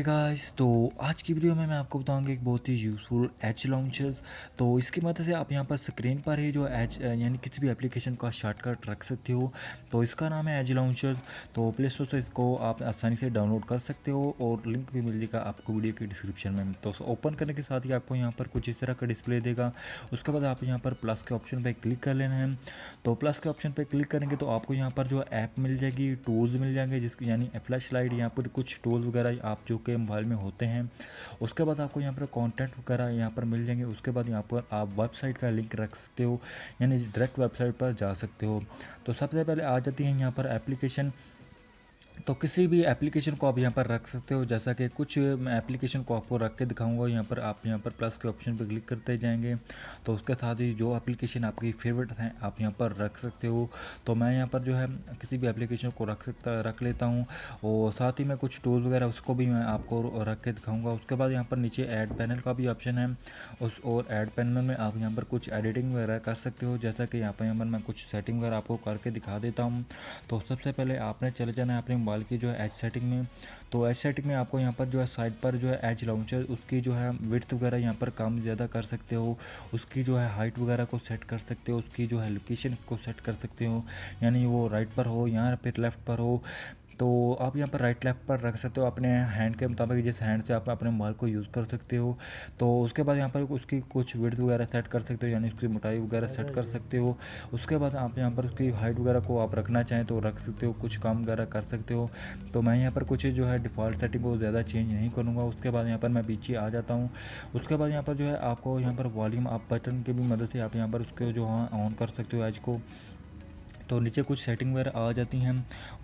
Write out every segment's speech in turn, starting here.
Hi guys. तो आज की वीडियो में मैं आपको बताऊंगा एक बहुत ही यूज़फुल एज लॉन्चर्स। तो इसकी मदद से आप यहां पर स्क्रीन पर ही जो एज यानी किसी भी एप्लीकेशन का शॉर्टकट रख सकते हो। तो इसका नाम है एज लॉन्चर। तो प्ले स्टोर से इसको आप आसानी से डाउनलोड कर सकते हो और लिंक भी मिल जाएगा आपको वीडियो के डिस्क्रिप्शन में। तो ओपन करने के साथ ही आपको यहाँ पर कुछ इस तरह का डिस्प्ले देगा। उसके बाद आप यहाँ पर प्लस के ऑप्शन पर क्लिक कर लेना है। तो प्लस के ऑप्शन पर क्लिक करेंगे तो आपको यहाँ पर जो ऐप मिल जाएगी, टूल्स मिल जाएंगे, जिसकी यानी फ्लैश लाइट, यहाँ पर कुछ टूल्स वगैरह आप जो के मोबाइल में होते हैं। उसके बाद आपको यहाँ पर कंटेंट वगैरह यहाँ पर मिल जाएंगे। उसके बाद यहाँ पर आप वेबसाइट का लिंक रख सकते हो, यानी डायरेक्ट वेबसाइट पर जा सकते हो। तो सबसे पहले आ जाती है यहाँ पर एप्लीकेशन। तो किसी भी एप्लीकेशन को आप यहाँ पर रख सकते हो, जैसा कि कुछ मैं एप्लीकेशन को आपको रख के दिखाऊंगा। यहाँ पर आप यहाँ पर प्लस के ऑप्शन पर क्लिक करते जाएंगे तो उसके साथ ही जो एप्लीकेशन आपकी फेवरेट हैं आप यहाँ पर रख सकते हो। तो मैं यहाँ पर जो है किसी भी एप्लीकेशन को रख लेता हूँ और साथ ही मैं कुछ टूल वगैरह उसको भी मैं आपको रख के दिखाऊँगा। उसके बाद यहाँ पर नीचे ऐड पैनल का भी ऑप्शन है और ऐड पैनल में आप यहाँ पर कुछ एडिटिंग वगैरह कर सकते हो, जैसा कि यहाँ पर मैं कुछ सेटिंग वगैरह आपको करके दिखा देता हूँ। तो सबसे पहले आपने चले जाना है अपने मोबाइल की जो है एज सेटिंग में। तो एज सेटिंग में आपको यहाँ पर जो है साइड पर जो है एज लॉन्चर, उसकी जो है विड्थ वगैरह यहाँ पर कम ज़्यादा कर सकते हो। उसकी जो है हाइट वगैरह को सेट कर सकते हो, उसकी जो है लोकेशन को सेट कर सकते हो, यानी वो राइट पर हो या फिर लेफ़्ट पर हो। तो आप यहाँ पर राइट लेफ्ट पर रख सकते हो अपने हैंड के मुताबिक, जिस हैंड से आप अपने मोबाइल को यूज़ कर सकते हो। तो उसके बाद यहाँ पर उसकी कुछ विड्थ वगैरह सेट कर सकते हो, यानी उसकी मोटाई वगैरह सेट कर सकते हो। उसके बाद आप यहाँ पर उसकी हाइट वगैरह को आप रखना चाहें तो रख सकते हो, कुछ कम वगैरह कर सकते हो। तो मैं यहाँ पर कुछ जो है डिफ़ॉल्ट सेटिंग को ज़्यादा चेंज नहीं करूँगा। उसके बाद यहाँ पर मैं पीछे आ जाता हूँ। उसके बाद यहाँ पर जो है आपको यहाँ पर वॉल्यूम आप बटन की भी मदद से आप यहाँ पर उसको जो है ऑन कर सकते हो एज को। तो नीचे कुछ सेटिंग वगैरह आ जाती हैं,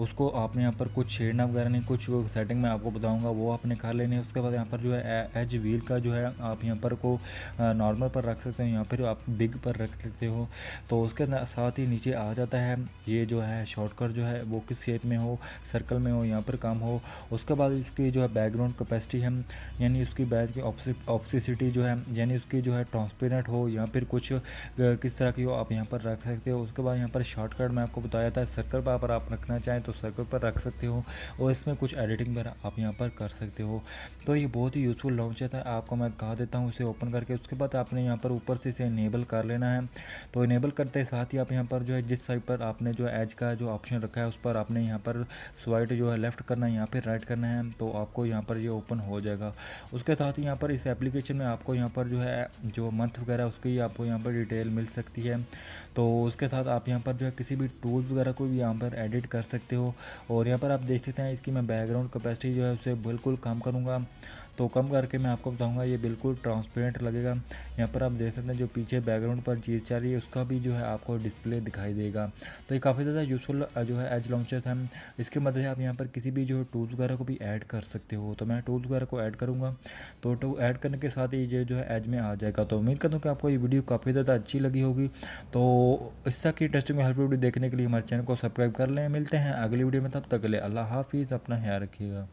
उसको आपने यहाँ पर कुछ छेड़ना वगैरह नहीं, कुछ सेटिंग मैं आपको बताऊंगा वो आपने कर लेनी है। उसके बाद यहाँ पर जो है एज व्हील का जो है आप यहाँ पर को नॉर्मल पर रख सकते हो, यहाँ पर आप बिग पर रख सकते हो। तो उसके साथ ही नीचे आ जाता है ये जो है शॉर्टकट, जो है वो किस शेप में हो, सर्कल में हो, यहाँ पर काम हो। उसके बाद उसकी जो है बैकग्राउंड कैपेसिटी है, यानी उसकी बैक की ऑप्सिसिटी जो है, यानी उसकी जो है ट्रांसपेरेंट हो या फिर कुछ किस तरह की हो, आप यहाँ पर रख सकते हो। उसके बाद यहाँ पर शॉर्टकट मैं आपको बताया था सर्कल पर आप रखना चाहें तो सर्कल पर रख सकते हो और इसमें कुछ एडिटिंग वगैरह आप यहाँ पर कर सकते हो। तो ये बहुत ही यूज़फुल लॉन्चर था, आपको मैं कहा देता हूँ इसे ओपन करके। उसके बाद आपने यहाँ पर ऊपर से इसे इनेबल कर लेना है। तो इनेबल करते साथ ही आप यहाँ पर जो है जिस साइड पर आपने जो एज का जो ऑप्शन रखा है उस पर आपने यहाँ पर स्वाइप जो है लेफ़्ट करना है, यहाँ पर राइट करना है, तो आपको यहाँ पर ये ओपन हो जाएगा। उसके साथ ही यहाँ पर इस एप्लीकेशन में आपको यहाँ पर जो है जो मंथ वगैरह उसकी आपको यहाँ पर डिटेल मिल सकती है। तो उसके साथ आप यहाँ पर जो है किसी भी टूल्स वगैरह को भी यहाँ पर एडिट कर सकते हो। और यहाँ पर आप देख सकते हैं इसकी मैं बैकग्राउंड कैपेसिटी जो है उसे बिल्कुल कम करूँगा। तो कम करके मैं आपको बताऊँगा ये बिल्कुल ट्रांसपेरेंट लगेगा। यहाँ पर आप देख सकते हैं जो पीछे बैकग्राउंड पर चीज़ चल रही है उसका भी जो है आपको डिस्प्ले दिखाई देगा। तो ये काफ़ी ज़्यादा यूज़फुल जो है एज लॉन्चर्स हैं। इसकी मदद से आप यहाँ पर किसी भी जो टूल्स वगैरह को भी ऐड कर सकते हो। तो मैं टूल्स वगैरह को ऐड करूँगा, तो ऐड करने के साथ ही ये जो है एज में आ जाएगा। तो उम्मीद करता हूँ कि आपको ये वीडियो काफ़ी ज़्यादा अच्छी लगी होगी। तो इस तरह की इंटरेस्टिंग हेल्प वीडियो देखने के लिए हमारे चैनल को सब्सक्राइब कर लें। मिलते हैं अगली वीडियो में, तब तक के लिए अल्लाह हाफिज़, अपना ख्याल रखिएगा।